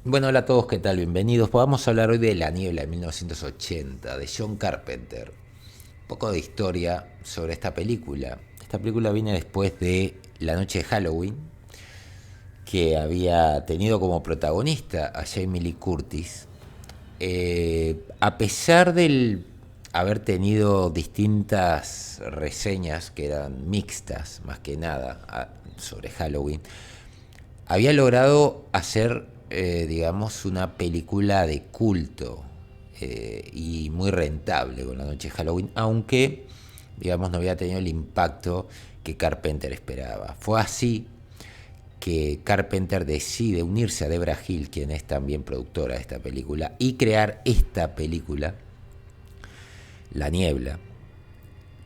Bueno, hola a todos, ¿qué tal? Bienvenidos. Vamos a hablar hoy de La Niebla de 1980, de John Carpenter. Un poco de historia sobre esta película. Esta película viene después de La Noche de Halloween, que había tenido como protagonista a Jamie Lee Curtis. A pesar del haber tenido distintas reseñas que eran mixtas, más que nada, sobre Halloween, había logrado hacer, digamos, una película de culto y muy rentable con La Noche de Halloween, aunque, digamos, no había tenido el impacto que Carpenter esperaba. Fue así que Carpenter decide unirse a Debra Hill, quien es también productora de esta película, y crear esta película, La Niebla,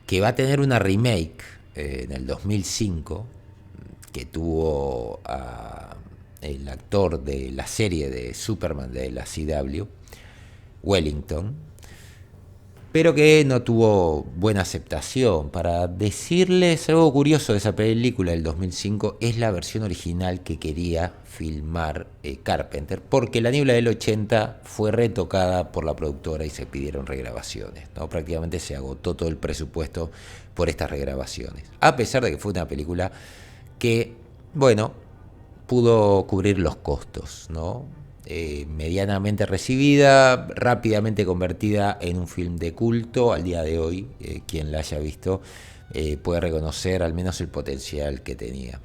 que va a tener una remake en el 2005, que tuvo a el actor de la serie de Superman de la CW, Wellington, pero que no tuvo buena aceptación. Para decirles algo curioso de esa película del 2005, es la versión original que quería filmar Carpenter, porque La Niebla del 80 fue retocada por la productora y se pidieron regrabaciones, ¿no? Prácticamente se agotó todo el presupuesto por estas regrabaciones, a pesar de que fue una película que, bueno, pudo cubrir los costos, ¿no? Medianamente recibida, rápidamente convertida en un film de culto. Al día de hoy, quien la haya visto puede reconocer al menos el potencial que tenía.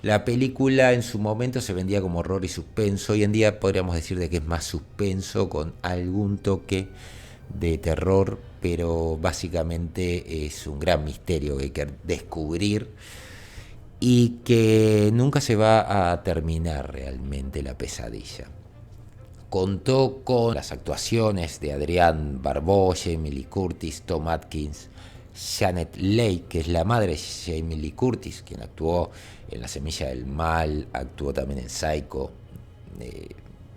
La película en su momento se vendía como horror y suspenso. Hoy en día podríamos decir de que es más suspenso con algún toque de terror, pero básicamente es un gran misterio que hay que descubrir y que nunca se va a terminar realmente la pesadilla. Contó con las actuaciones de Adrienne Barbeau, Jamie Lee Curtis, Tom Atkins, Janet Leigh, que es la madre de Jamie Lee Curtis, quien actuó en La Semilla del Mal, actuó también en Psycho. Eh,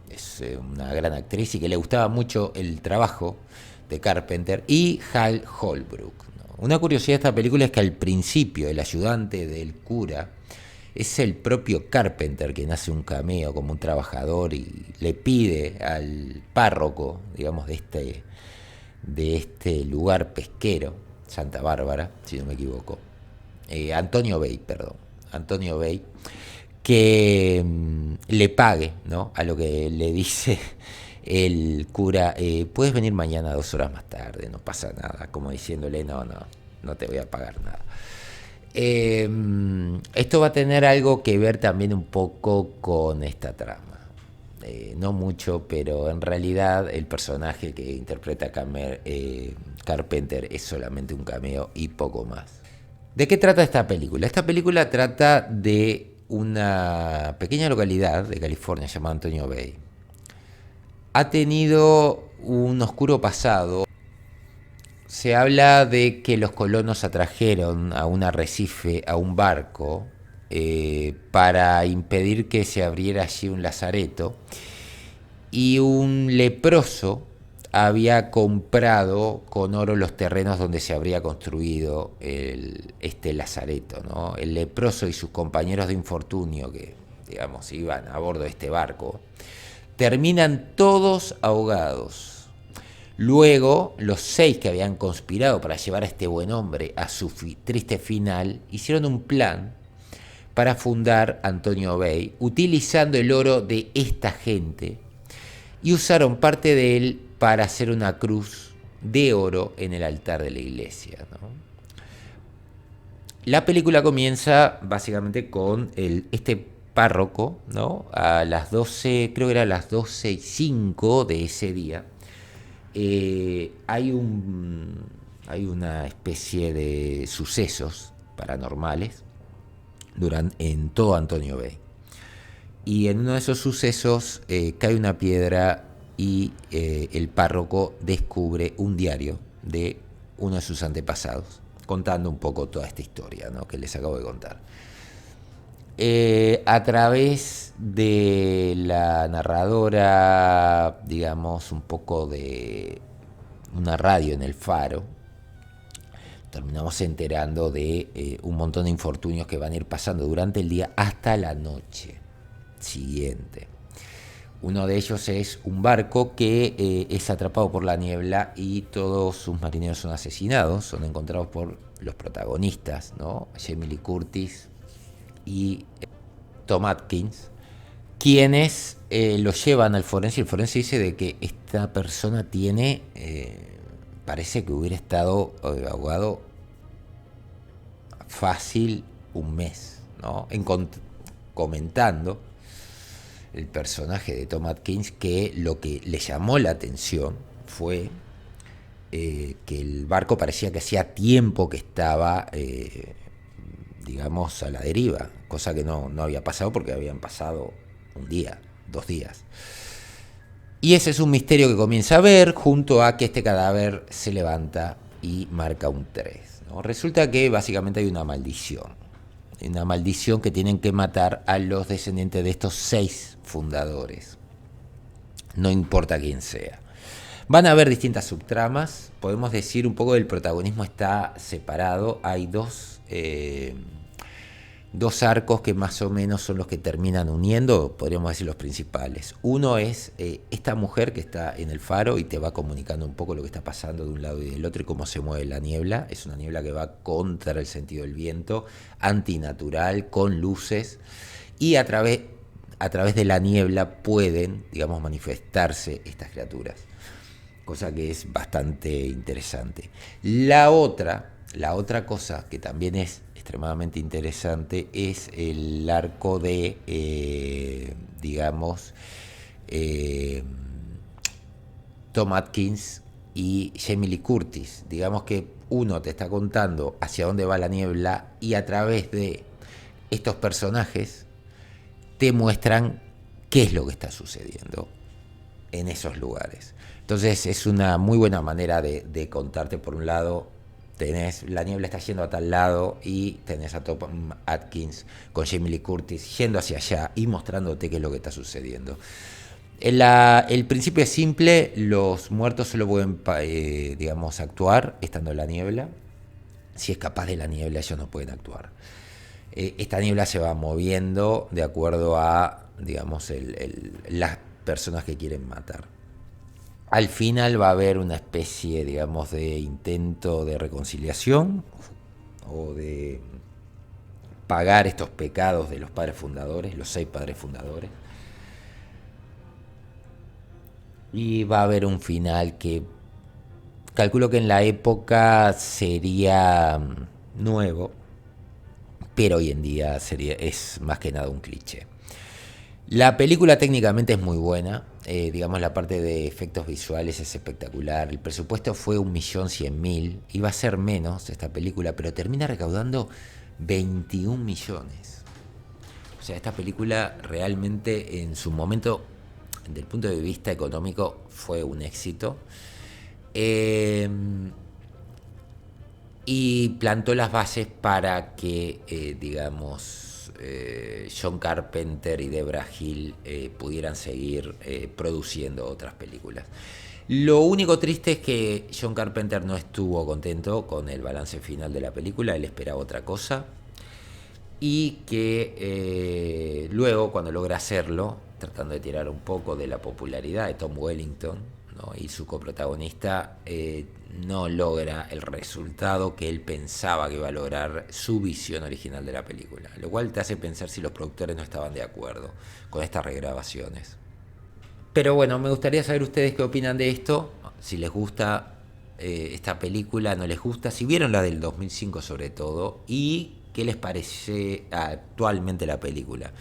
es una gran actriz y que le gustaba mucho el trabajo de Carpenter, y Hal Holbrook, ¿no? Una curiosidad de esta película es que al principio el ayudante del cura es el propio Carpenter quien hace un cameo como un trabajador y le pide al párroco, digamos, de este lugar pesquero, Santa Bárbara, si no me equivoco, Antonio Bay, perdón, Antonio Bay, que le pague, ¿no? A lo que le dice el cura, puedes venir mañana 2 horas más tarde, no pasa nada, como diciéndole, no, no, no te voy a pagar nada. Esto va a tener algo que ver también un poco con esta trama. No mucho, pero en realidad el personaje que interpreta Carpenter es solamente un cameo y poco más. ¿De qué trata esta película? Esta película trata de una pequeña localidad de California llamada Antonio Bay. Ha tenido un oscuro pasado. Se habla de que los colonos atrajeron a un arrecife a un barco para impedir que se abriera allí un lazareto, y un leproso había comprado con oro los terrenos donde se habría construido este lazareto, ¿no? El leproso y sus compañeros de infortunio que, digamos, iban a bordo de este barco terminan todos ahogados. Luego, los 6 que habían conspirado para llevar a este buen hombre a su triste final, hicieron un plan para fundar Antonio Bay, utilizando el oro de esta gente, y usaron parte de él para hacer una cruz de oro en el altar de la iglesia, ¿no? La película comienza básicamente con este párroco, ¿no? A las 12, creo que era a las 12:05 de ese día, hay una especie de sucesos paranormales en todo Antonio Bay. Y en uno de esos sucesos cae una piedra y el párroco descubre un diario de uno de sus antepasados, contando un poco toda esta historia, ¿no?, que les acabo de contar. A través de la narradora, digamos, un poco de una radio en el faro, terminamos enterando de un montón de infortunios que van a ir pasando durante el día hasta la noche siguiente. Uno de ellos es un barco que es atrapado por la niebla y todos sus marineros son asesinados, son encontrados por los protagonistas, ¿no? Jamie Lee Curtis y Tom Atkins, quienes lo llevan al forense, y el forense dice de que esta persona tiene, parece que hubiera estado ahogado fácil un mes, ¿no? Comentando el personaje de Tom Atkins que lo que le llamó la atención fue que el barco parecía que hacía tiempo que estaba, digamos, a la deriva, cosa que no había pasado porque habían pasado un día, 2 días. Y ese es un misterio que comienza a ver junto a que este cadáver se levanta y marca un 3, ¿no? Resulta que básicamente hay una maldición que tienen que matar a los descendientes de estos 6 fundadores, no importa quién sea. Van a haber distintas subtramas, podemos decir un poco del protagonismo está separado, hay dos arcos que más o menos son los que terminan uniendo, podríamos decir los principales. Uno es esta mujer que está en el faro y te va comunicando un poco lo que está pasando de un lado y del otro y cómo se mueve la niebla. Es una niebla que va contra el sentido del viento, antinatural, con luces, y a través de la niebla pueden, digamos, manifestarse estas criaturas, cosa que es bastante interesante. La otra cosa que también es extremadamente interesante es el arco de, digamos, Tom Atkins y Jamie Lee Curtis. Digamos que uno te está contando hacia dónde va la niebla y a través de estos personajes te muestran qué es lo que está sucediendo en esos lugares. Entonces es una muy buena manera de contarte. Por un lado, tenés la niebla está yendo a tal lado y tenés a Tom Atkins con Jamie Lee Curtis yendo hacia allá y mostrándote qué es lo que está sucediendo. El principio es simple, los muertos solo pueden, digamos, actuar estando en la niebla. Si escapás de la niebla, ellos no pueden actuar. Esta niebla se va moviendo de acuerdo a, digamos, las personas que quieren matar. Al final va a haber una especie, digamos, de intento de reconciliación o de pagar estos pecados de los padres fundadores, los 6 padres fundadores. Y va a haber un final que calculo que en la época sería nuevo, pero hoy en día es más que nada un cliché. La película técnicamente es muy buena, digamos la parte de efectos visuales es espectacular, el presupuesto fue 1.100.000, iba a ser menos esta película, pero termina recaudando 21 millones. O sea, esta película realmente en su momento, desde el punto de vista económico, fue un éxito. Y plantó las bases para que, digamos, John Carpenter y Debra Hill pudieran seguir produciendo otras películas. Lo único triste es que John Carpenter no estuvo contento con el balance final de la película, él esperaba otra cosa, y que luego, cuando logra hacerlo, tratando de tirar un poco de la popularidad de Tom Wellington, ¿no? Y su coprotagonista, no logra el resultado que él pensaba que iba a lograr su visión original de la película, lo cual te hace pensar si los productores no estaban de acuerdo con estas regrabaciones. Pero bueno, me gustaría saber ustedes qué opinan de esto, si les gusta esta película, no les gusta, si vieron la del 2005 sobre todo, y qué les parece actualmente la película.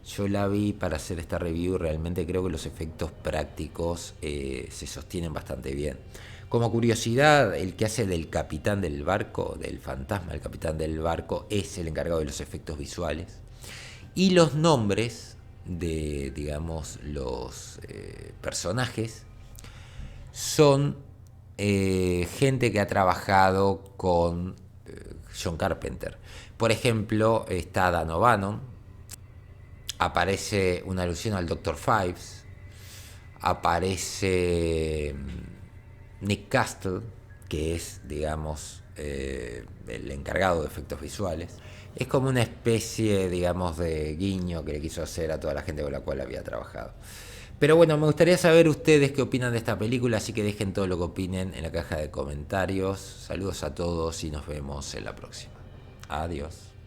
Yo la vi para hacer esta review y realmente creo que los efectos prácticos se sostienen bastante bien. Como curiosidad, el que hace del capitán del barco, del fantasma del capitán del barco, es el encargado de los efectos visuales. Y los nombres de, digamos, los personajes son gente que ha trabajado con John Carpenter. Por ejemplo, está Dan O'Bannon, aparece una alusión al Dr. Fives, aparece Nick Castle, que es, digamos, el encargado de efectos visuales. Es como una especie, digamos, de guiño que le quiso hacer a toda la gente con la cual había trabajado. Pero bueno, me gustaría saber ustedes qué opinan de esta película, así que dejen todo lo que opinen en la caja de comentarios. Saludos a todos y nos vemos en la próxima. Adiós.